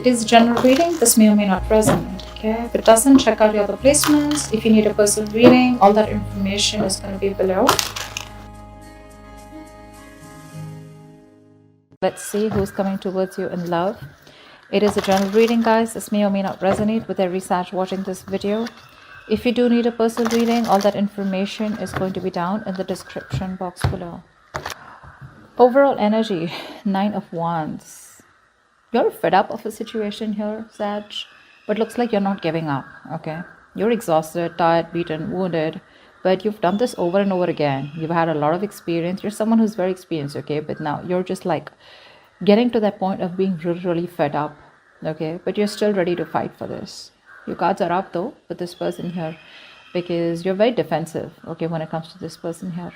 It is general reading. This may or may not resonate. Okay, if it doesn't, check out your other placements. If you need a personal reading, all that information is going to be below. Let's see who's coming towards you in love. It is a general reading, guys. This may or may not resonate with every Sag watching this video. If you do need a personal reading, all that information is going to be down in the description box below. Overall energy, 9 of Wands. You're fed up of a situation here, Sag, but looks like you're not giving up, okay? You're exhausted, tired, beaten, wounded, but you've done this over and over again. You've had a lot of experience. You're someone who's very experienced, okay? But now you're just like getting to that point of being really, really fed up, okay? But you're still ready to fight for this. Your cards are up though with this person here because you're very defensive, okay, when it comes to this person here.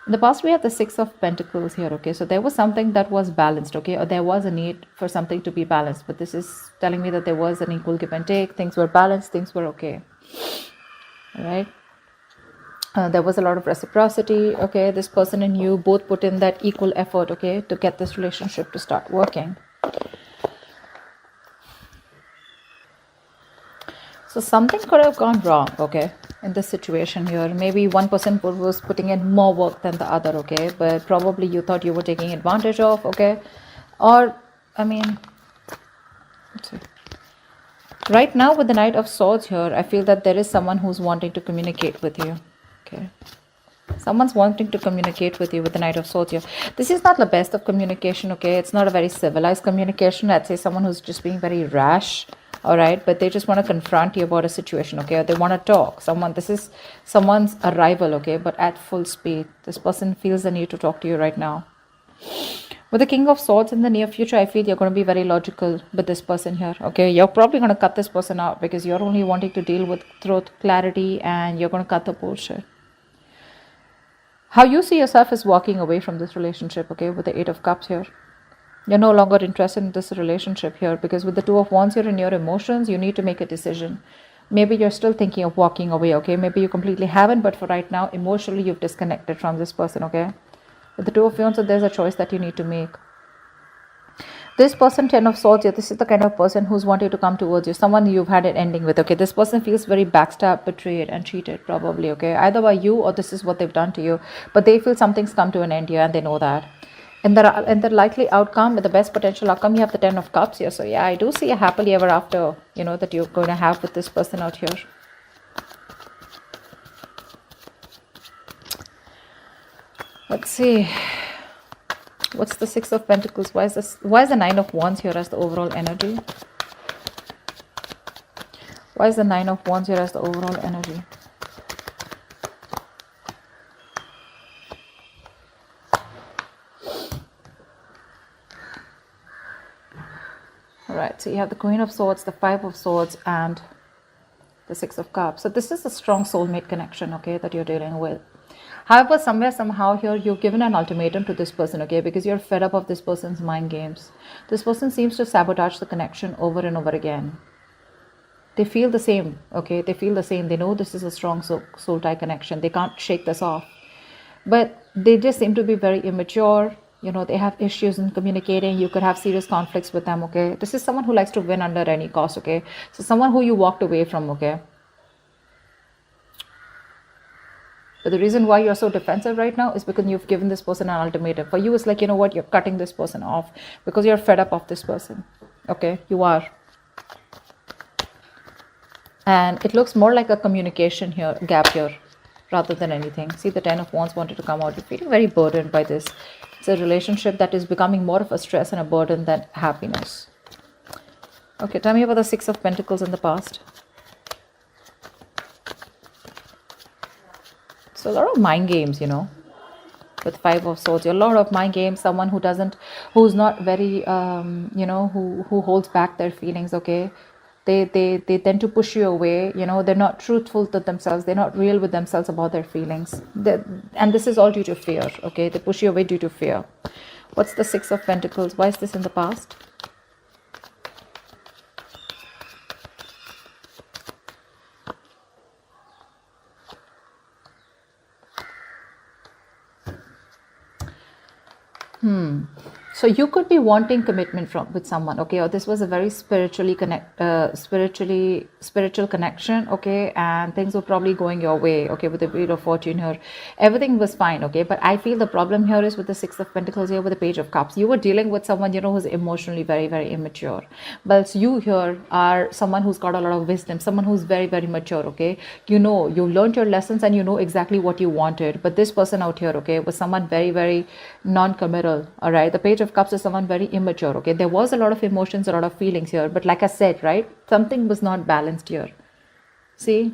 In the past, we have the 6 of Pentacles here, okay? So there was something that was balanced, okay? Or there was a need for something to be balanced. But this is telling me that there was an equal give and take. Things were balanced. Things were okay. All right? There was a lot of reciprocity, okay? This person and you both put in that equal effort, okay? To get this relationship to start working. So something could have gone wrong, okay, in this situation here. Maybe one person was putting in more work than the other, okay, but probably you thought you were taking advantage of, okay, or, I mean, let's see. Right now with the Knight of Swords here, I feel that there is someone who's wanting to communicate with you, okay. Someone's wanting to communicate with you with the Knight of Swords here. This is not the best of communication, okay. It's not a very civilized communication. I'd say someone who's just being very rash, all right, but they just want to confront you about a situation, okay, or they want to talk. This is someone's arrival, okay, but at full speed. This person feels the need to talk to you right now. With the King of Swords in the near future, I feel you're going to be very logical with this person here, okay. You're probably going to cut this person out because you're only wanting to deal with truth, clarity, and you're going to cut the bullshit. How you see yourself is walking away from this relationship, okay, with the 8 of Cups here. You're no longer interested in this relationship here because with the 2 of Wands here in your emotions, you need to make a decision. Maybe you're still thinking of walking away, okay? Maybe you completely haven't, but for right now, emotionally, you've disconnected from this person, okay? With the 2 of Wands, so there's a choice that you need to make. This person, 10 of Swords here, this is the kind of person who's wanting to come towards you. Someone you've had an ending with, okay? This person feels very backstabbed, betrayed, and cheated, probably, okay? Either by you or this is what they've done to you. But they feel something's come to an end here and they know that. In the likely outcome, with the best potential outcome, you have the 10 of Cups here. So yeah, I do see a happily ever after, you know, that you're going to have with this person out here. Let's see. What's the 6 of Pentacles? Why is the 9 of Wands here as the overall energy? Why is the 9 of Wands here as the overall energy? Alright, so you have the Queen of Swords, the 5 of Swords, and the 6 of Cups. So this is a strong soulmate connection, okay, that you're dealing with. However, somewhere, somehow here, you've given an ultimatum to this person, okay, because you're fed up of this person's mind games. This person seems to sabotage the connection over and over again. They feel the same, okay, they feel the same. They know this is a strong soul tie connection. They can't shake this off. But they just seem to be very immature. You know, they have issues in communicating. You could have serious conflicts with them, okay? This is someone who likes to win under any cost, okay? So someone who you walked away from, okay? But the reason why you're so defensive right now is because you've given this person an ultimatum. For you, it's like, you know what? You're cutting this person off because you're fed up of this person, okay? You are. And it looks more like a communication here, gap here, rather than anything. See, the 10 of Wands wanted to come out. You're feeling very burdened by this. It's a relationship that is becoming more of a stress and a burden than happiness. Okay, tell me about the 6 of Pentacles in the past. So a lot of mind games, you know, with 5 of Swords. A lot of mind games. Someone who's not very, you know, who holds back their feelings, okay. They tend to push you away, you know, they're not truthful to themselves, they're not real with themselves about their feelings. And this is all due to fear, okay? They push you away due to fear. What's the 6 of Pentacles? Why is this in the past? So you could be wanting commitment from with someone, okay, or this was a very spiritual connection, okay, and things were probably going your way, okay, with the Wheel of Fortune here. Everything was fine, okay, but I feel the problem here is with the Six of Pentacles here with the Page of Cups. You were dealing with someone, you know, who's emotionally very, very immature. But you here are someone who's got a lot of wisdom, someone who's very, very mature, okay. You know, you learned your lessons and you know exactly what you wanted. But this person out here, okay, was someone very, very non-committal, all right. The Page of Cups is someone very immature, okay. There was a lot of emotions, a lot of feelings here, but like I said, right, something was not balanced here. See,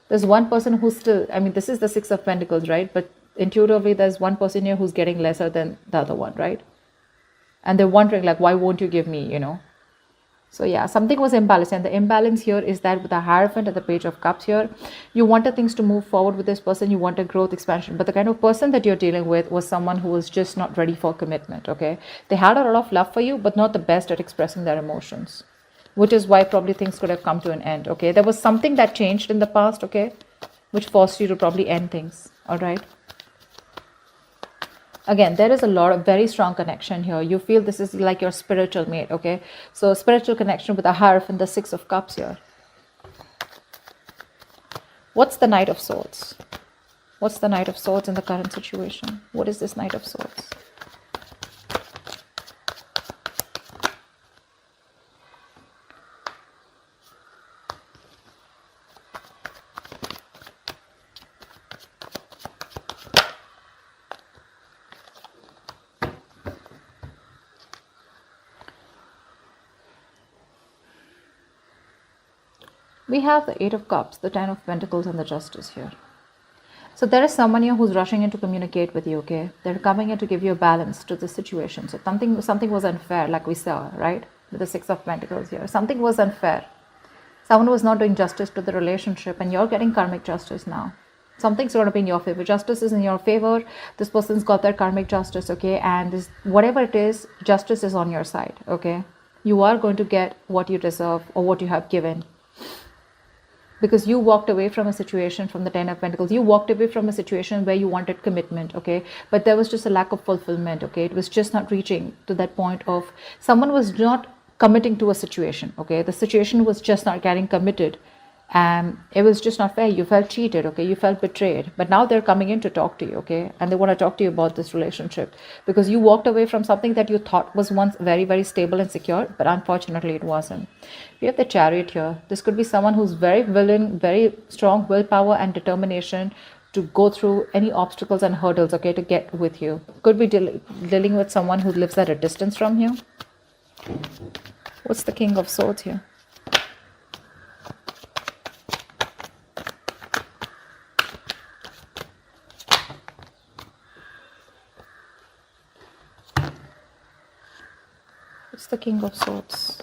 there's one person who's still, I mean, this is the Six of Pentacles, right, but intuitively there's one person here who's getting lesser than the other one, right, and they're wondering like, why won't you give me, you know. So yeah, something was imbalanced, and the imbalance here is that with the Hierophant and the Page of Cups here, you wanted things to move forward with this person, you wanted growth, expansion, but the kind of person that you're dealing with was someone who was just not ready for commitment, okay. They had a lot of love for you, but not the best at expressing their emotions, which is why probably things could have come to an end, okay. There was something that changed in the past, okay, which forced you to probably end things, all right. Again, there is a lot of very strong connection here. You feel this is like your spiritual mate, okay. So spiritual connection with the Hierophant, the Six of Cups here. What's the Knight of Swords? What's the Knight of Swords in the current situation? What is this Knight of Swords? We have the Eight of Cups, the Ten of Pentacles, and the Justice here. So there is someone here who's rushing in to communicate with you, okay? They're coming in to give you a balance to the situation. So something was unfair, like we saw, right? With the Six of Pentacles here. Something was unfair. Someone was not doing justice to the relationship, and you're getting karmic justice now. Something's going to be in your favor. Justice is in your favor. This person's got their karmic justice, okay? And this, whatever it is, justice is on your side, okay? You are going to get what you deserve or what you have given. Because you walked away from a situation, from the Ten of Pentacles, you walked away from a situation where you wanted commitment, okay, but there was just a lack of fulfillment, okay. It was just not reaching to that point of, someone was not committing to a situation, okay. The situation was just not getting committed, and it was just not fair. You felt cheated, okay, you felt betrayed, but now they're coming in to talk to you, okay, and they want to talk to you about this relationship, because you walked away from something that you thought was once very, very stable and secure, but unfortunately it wasn't. We have the Chariot here. This could be someone who's very willing, very strong willpower and determination to go through any obstacles and hurdles, okay, to get with you. Could be dealing with someone who lives at a distance from you. What's the King of Swords here? What's the King of Swords?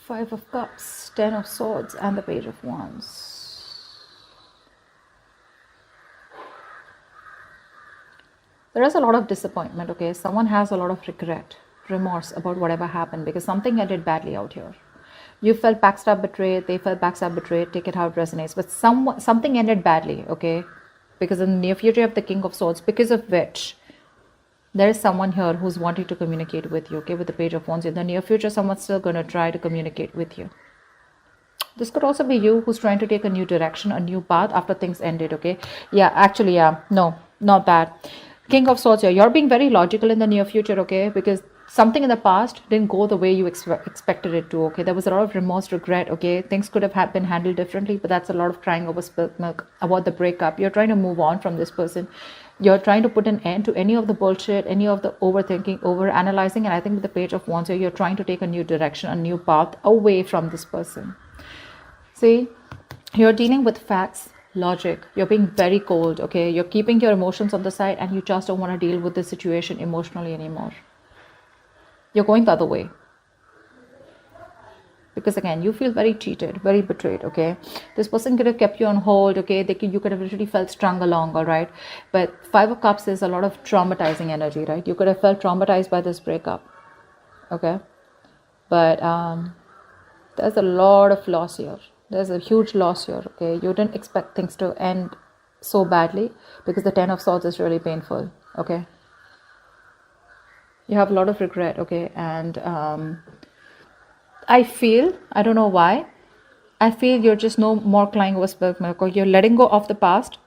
Five of Cups, Ten of Swords, and the Page of Wands. There is a lot of disappointment, okay? Someone has a lot of regret, remorse about whatever happened, because something ended badly out here. You felt backstab, betrayed, they felt backstab, betrayed, take it how it resonates. But something ended badly, okay? Because in the near future you have the King of Swords, because of which there is someone here who's wanting to communicate with you, okay, with the Page of Wands. In the near future, someone's still going to try to communicate with you. This could also be you who's trying to take a new direction, a new path after things ended, okay? Yeah, actually, yeah, no, not that. King of Swords here, you're being very logical in the near future, okay, because something in the past didn't go the way you expected it to, okay? There was a lot of remorse, regret, okay? Things could have been handled differently, but that's a lot of crying over spilt milk about the breakup. You're trying to move on from this person. You're trying to put an end to any of the bullshit, any of the overthinking, over-analyzing, and I think with the Page of Wands here, you're trying to take a new direction, a new path away from this person. See, you're dealing with facts, logic. You're being very cold, okay? You're keeping your emotions on the side, and you just don't want to deal with the situation emotionally anymore. You're going the other way. Because again, you feel very cheated, very betrayed, okay? This person could have kept you on hold, okay? You could have literally felt strung along, all right? But Five of Cups is a lot of traumatizing energy, right? You could have felt traumatized by this breakup, okay? But there's a lot of loss here. There's a huge loss here, okay? You didn't expect things to end so badly because the Ten of Swords is really painful, okay? You have a lot of regret, okay? And I don't know why, I feel you're just no more crying over spilled milk, or you're letting go of the past.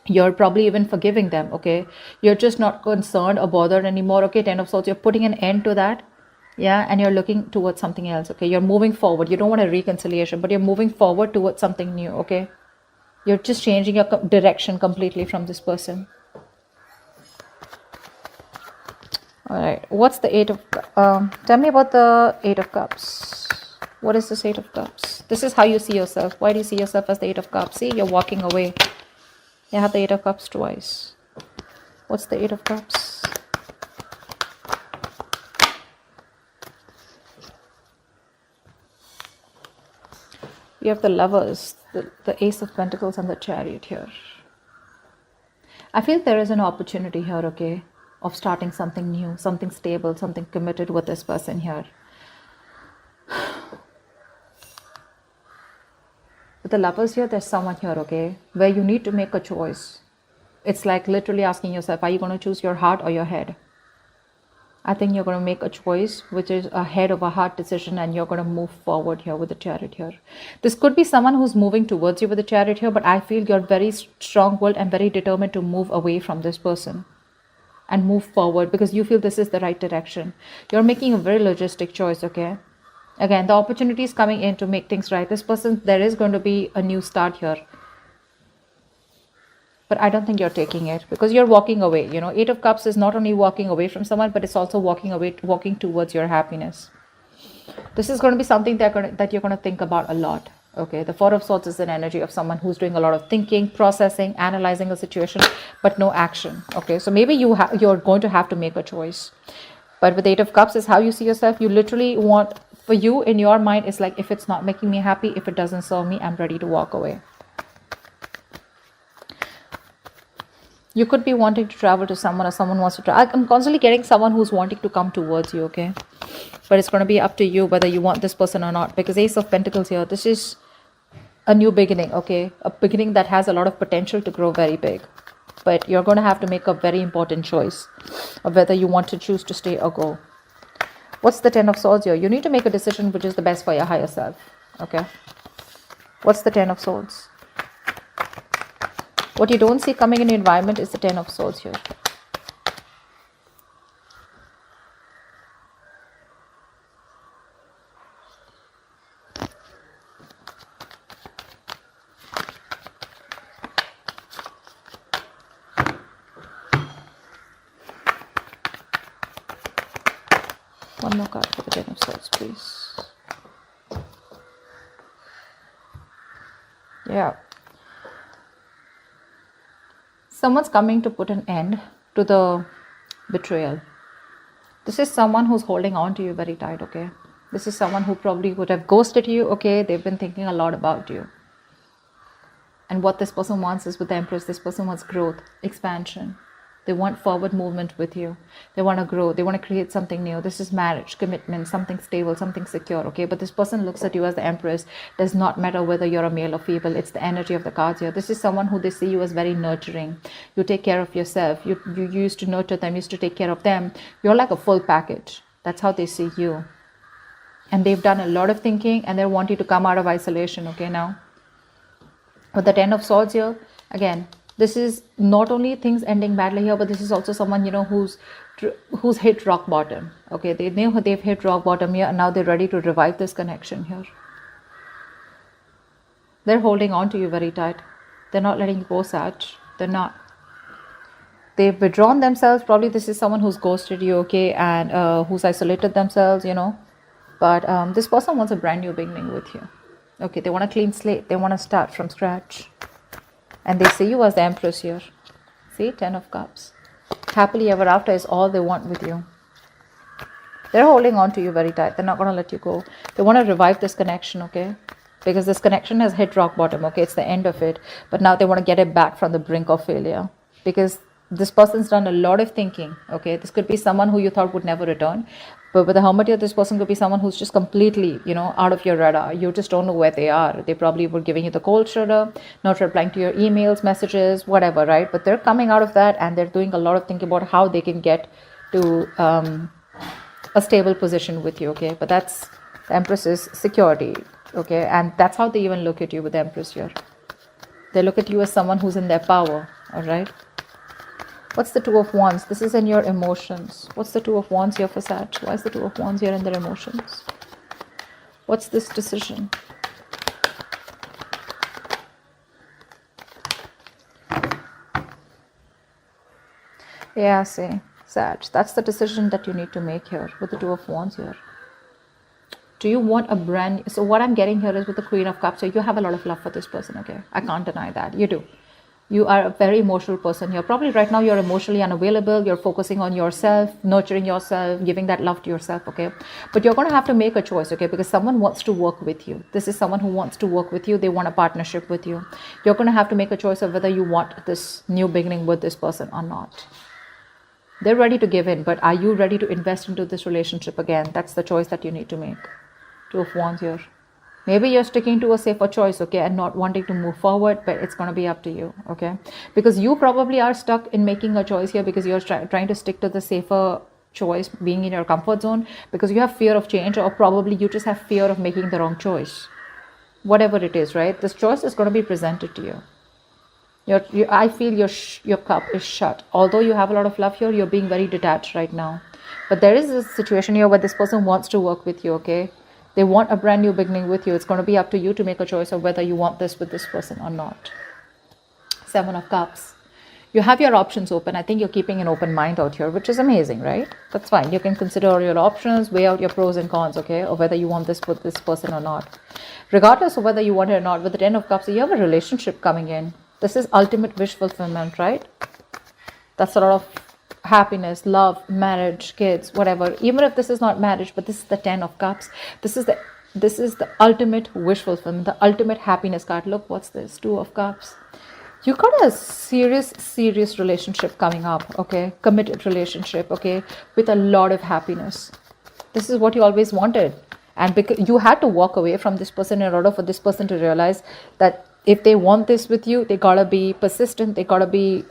You're probably even forgiving them, okay? You're just not concerned or bothered anymore, okay? Ten of Swords, you're putting an end to that, yeah? And you're looking towards something else, okay? You're moving forward. You don't want a reconciliation, but you're moving forward towards something new, okay? You're just changing your direction completely from this person. All right, what's the Eight of tell me about the Eight of Cups. What is this Eight of Cups? This is how you see yourself. Why do you see yourself as the Eight of Cups? See, you're walking away. You have the Eight of Cups twice. What's the Eight of Cups? We have the Lovers, the Ace of Pentacles, and the Chariot here. I feel there is an opportunity here, okay, of starting something new, something stable, something committed with this person here. With the Lovers here, there's someone here, okay, where you need to make a choice. It's like literally asking yourself, are you going to choose your heart or your head? I think you're going to make a choice which is a head of a heart decision, and you're going to move forward here with the Chariot here. This could be someone who's moving towards you with the Chariot here, but I feel you're very strong-willed and very determined to move away from this person and move forward because you feel this is the right direction. You're making a very logistic choice, okay? Again, the opportunity is coming in to make things right. This person, there is going to be a new start here. But I don't think you're taking it because you're walking away. You know, Eight of Cups is not only walking away from someone, but it's also walking away, walking towards your happiness. This is going to be something that you're going to think about a lot. Okay, the Four of Swords is an energy of someone who's doing a lot of thinking, processing, analyzing a situation, but no action. Okay, so maybe you're going to have to make a choice. But with Eight of Cups is how you see yourself. You literally want, for you in your mind, it's like, if it's not making me happy, if it doesn't serve me, I'm ready to walk away. You could be wanting to travel to someone, or someone wants to travel. I'm constantly getting someone who's wanting to come towards you, okay? But it's going to be up to you whether you want this person or not. Because Ace of Pentacles here, this is a new beginning, okay? A beginning that has a lot of potential to grow very big. But you're going to have to make a very important choice of whether you want to choose to stay or go. What's the Ten of Swords here? You need to make a decision which is the best for your higher self, okay? What's the Ten of Swords? What you don't see coming in your environment is the Ten of Swords here. One more card for the Ten of Swords, please. Yeah. Someone's coming to put an end to the betrayal. This is someone who's holding on to you very tight, okay? This is someone who probably would have ghosted you, okay? They've been thinking a lot about you. And what this person wants is, with the Empress, this person wants growth, expansion. They want forward movement with you. They want to grow. They want to create something new. This is marriage, commitment, something stable, something secure, okay? But this person looks at you as the Empress. Does not matter whether you're a male or female. It's the energy of the cards here. This is someone who they see you as very nurturing. You take care of yourself. You used to nurture them, used to take care of them. You're like a full package. That's how they see you. And they've done a lot of thinking, and they want you to come out of isolation, okay, now? With the Ten of Swords here, again, this is not only things ending badly here, but this is also someone, you know, who's hit rock bottom. Okay, they know they've hit rock bottom here, and now they're ready to revive this connection here. They're holding on to you very tight. They're not letting you go, Sag. They're not. They've withdrawn themselves. Probably this is someone who's ghosted you, okay, and who's isolated themselves, you know. But this person wants a brand new beginning with you. Okay, they want a clean slate. They want to start from scratch. And they see you as the Empress here. See, Ten of Cups. Happily ever after is all they want with you. They're holding on to you very tight. They're not going to let you go. They want to revive this connection, okay? Because this connection has hit rock bottom, okay? It's the end of it. But now they want to get it back from the brink of failure. Because this person's done a lot of thinking, okay? This could be someone who you thought would never return. But with the Hermit here, this person could be someone who's just completely, out of your radar. You just don't know where they are. They probably were giving you the cold shoulder, not replying to your emails, messages, whatever, right? But they're coming out of that and they're doing a lot of thinking about how they can get to a stable position with you, okay? But that's the Empress's security, okay? And that's how they even look at you with the Empress here. They look at you as someone who's in their power, all right? What's the Two of Wands? This is in your emotions. What's the Two of Wands here for Sag? Why is the Two of Wands here in their emotions? What's this decision? Yeah, see, Sag. That's the decision that you need to make here with the Two of Wands here. Do you want a brand... So what I'm getting here is with the Queen of Cups. So you have a lot of love for this person, okay? I can't deny that. You do. You are a very emotional person here. Probably right now you're emotionally unavailable. You're focusing on yourself, nurturing yourself, giving that love to yourself, okay? But you're going to have to make a choice, okay? Because someone wants to work with you. This is someone who wants to work with you. They want a partnership with you. You're going to have to make a choice of whether you want this new beginning with this person or not. They're ready to give in, but are you ready to invest into this relationship again? That's the choice that you need to make. Two of Wands here. Maybe you're sticking to a safer choice, okay, and not wanting to move forward, but it's going to be up to you, okay? Because you probably are stuck in making a choice here because you're trying to stick to the safer choice, being in your comfort zone, because you have fear of change, or probably you just have fear of making the wrong choice. Whatever it is, right? This choice is going to be presented to you. I feel your cup is shut. Although you have a lot of love here, you're being very detached right now. But there is a situation here where this person wants to work with you, okay? They want a brand new beginning with you. It's going to be up to you to make a choice of whether you want this with this person or not. Seven of Cups. You have your options open. I think you're keeping an open mind out here, which is amazing, right? That's fine. You can consider all your options, weigh out your pros and cons, okay? Or whether you want this with this person or not. Regardless of whether you want it or not, with the Ten of Cups, you have a relationship coming in. This is ultimate wish fulfillment, right? That's a lot of happiness, love, marriage, kids, whatever. Even if this is not marriage, but this is the Ten of Cups. This is the ultimate wish fulfillment, the ultimate happiness card. Look, what's this? Two of Cups. You got a serious relationship coming up, okay? Committed relationship, okay? With a lot of happiness. This is what you always wanted. And because you had to walk away from this person in order for this person to realize that if they want this with you, they gotta be persistent. They gotta be,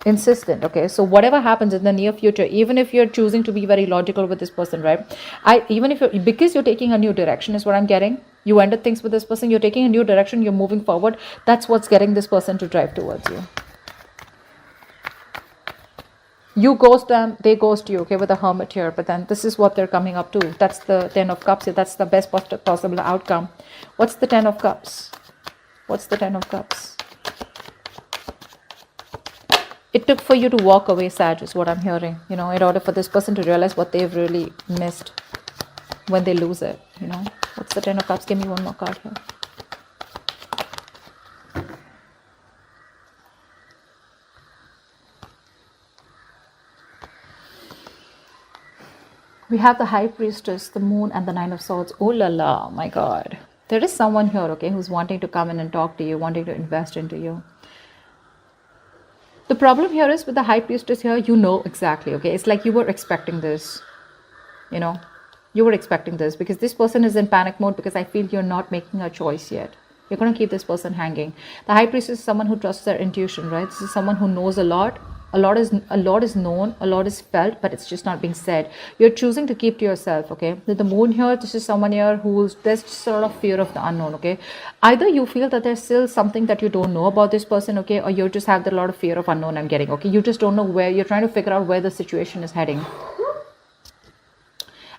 insistent, okay? So whatever happens in the near future, even if you're choosing to be very logical with this person, right? Because you're taking a new direction is what I'm getting. You ended things with this person, you're taking a new direction, you're moving forward. That's what's getting this person to drive towards you. You ghost them, they ghost you, okay, with the Hermit here. But then this is what they're coming up to. That's the Ten of Cups here. That's the best possible outcome. What's the Ten of Cups? What's the Ten of Cups? It took for you to walk away, Sag, is what I'm hearing, in order for this person to realize what they've really missed when they lose it, What's the Ten of Cups? Give me one more card here. We have the High Priestess, the Moon, and the Nine of Swords. Oh la la, my God. There is someone here, okay, who's wanting to come in and talk to you, wanting to invest into you. The problem here is with the High Priestess here, exactly, okay? It's like you were expecting this, You were expecting this because this person is in panic mode because I feel you're not making a choice yet. You're going to keep this person hanging. The High Priestess is someone who trusts their intuition, right? This is someone who knows a lot. A lot is known, a lot is felt, but it's just not being said. You're choosing to keep to yourself, okay? With the Moon here, this is someone here there's just sort of fear of the unknown, okay? Either you feel that there's still something that you don't know about this person, okay? Or you just have a lot of fear of unknown I'm getting, okay? You just don't know where, you're trying to figure out where the situation is heading.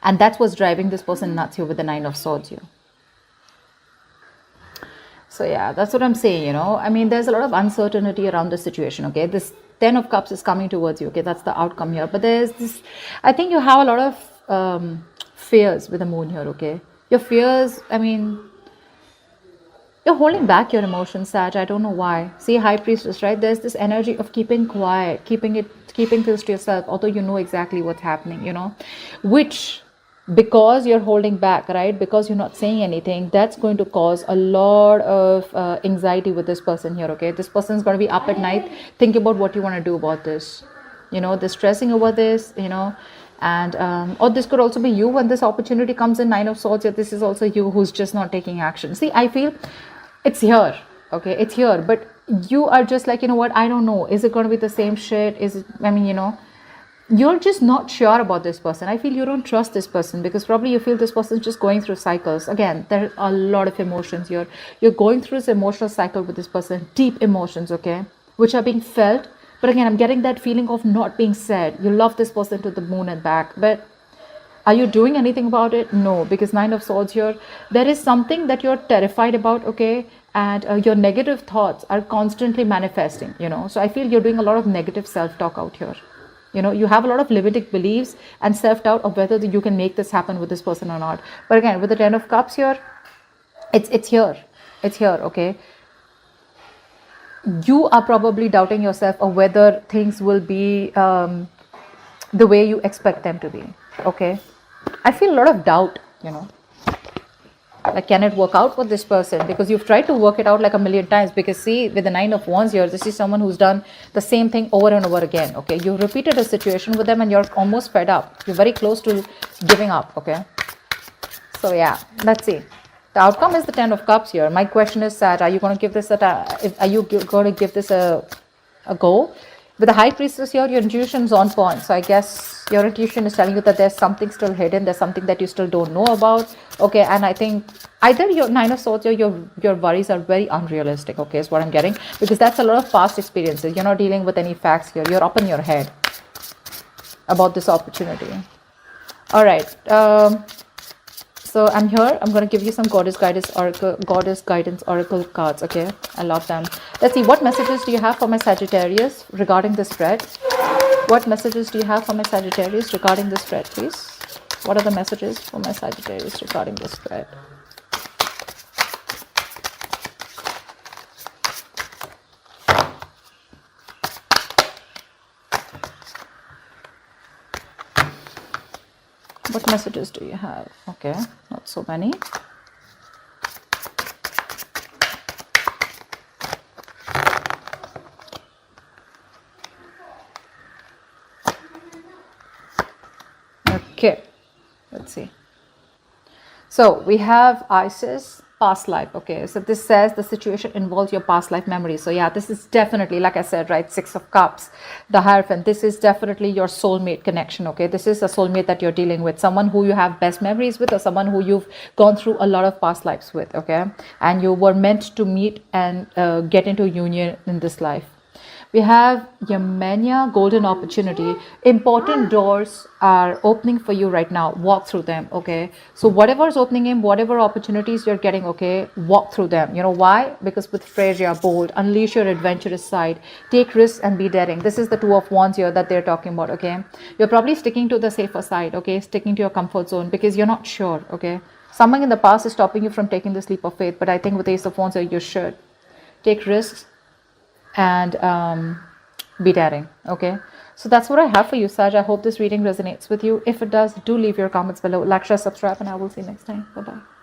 And that's what's driving this person nuts here with the Nine of Swords here. So yeah, that's what I'm saying, there's a lot of uncertainty around the situation, okay? This Ten of Cups is coming towards you, okay? That's the outcome here. But there's this, I think you have a lot of fears with the Moon here, okay? Your fears, You're holding back your emotions, Sag. I don't know why. See, High Priestess, right? There's this energy of keeping quiet, keeping things to yourself, although you know exactly what's happening, which, because you're holding back, right? Because you're not saying anything, that's going to cause a lot of anxiety with this person here, okay? This person's going to be up at night thinking about what you want to do about this. They're stressing over this, and or this could also be you when this opportunity comes in. 9 of Swords here, this is also you who's just not taking action. See, I feel it's here, okay? It's here, but you are just like, what, I don't know, is it going to be the same shit? Is it, you're just not sure about this person. I feel you don't trust this person because probably you feel this person's just going through cycles. Again, there are a lot of emotions here. You're going through this emotional cycle with this person, deep emotions, okay, which are being felt. But again, I'm getting that feeling of not being said. You love this person to the moon and back, but are you doing anything about it? No, because 9 of Swords here, there is something that you're terrified about, okay? And your negative thoughts are constantly manifesting, So I feel you're doing a lot of negative self-talk out here. You have a lot of limiting beliefs and self-doubt of whether you can make this happen with this person or not. But again, with the 10 of Cups here, it's here. It's here, okay? You are probably doubting yourself of whether things will be the way you expect them to be, okay? I feel a lot of doubt, Like, can it work out with this person? Because you've tried to work it out like a million times. Because see, with the 9 of Wands here, this is someone who's done the same thing over and over again, okay? You've repeated a situation with them and you're almost fed up. You're very close to giving up, okay? So yeah, let's see. The outcome is the 10 of Cups here. My question is, Sag, are you going to give this a go? With the High Priestess here, your intuition is on point. So I guess your intuition is telling you that there's something still hidden. There's something that you still don't know about. Okay, and I think either your 9 of Swords or your worries are very unrealistic, okay, is what I'm getting. Because that's a lot of past experiences. You're not dealing with any facts here. You're up in your head about this opportunity. All right. So I'm here. I'm going to give you some Goddess Guidance Oracle cards, okay? I love them. Let's see, what messages do you have for my Sagittarius regarding this spread? What messages do you have for my Sagittarius regarding this spread, please? What are the messages for my Sagittarius regarding this spread? What messages do you have? Okay, not so many. Okay, let's see. So we have Isis, past life. Okay, so this says the situation involves your past life memory. So yeah, this is definitely, like I said, right, 6 of Cups, the Hierophant. This is definitely your soulmate connection. Okay, this is a soulmate that you're dealing with, someone who you have best memories with, or someone who you've gone through a lot of past lives with. Okay, and you were meant to meet and get into union in this life. We have Yemenia, golden opportunity. Important doors are opening for you right now. Walk through them, okay? So whatever is opening in, whatever opportunities you're getting, okay, walk through them. You know why? Because with Freya, bold, unleash your adventurous side, take risks and be daring. This is the 2 of Wands here that they're talking about, okay? You're probably sticking to the safer side, okay? Sticking to your comfort zone because you're not sure, okay? Something in the past is stopping you from taking this leap of faith, but I think with Ace of Wands here, you should take risks and be daring, okay? So that's what I have for you, Sag. I hope this reading resonates with you. If it does, do leave your comments below. Like, share, subscribe, and I will see you next time. Bye-bye.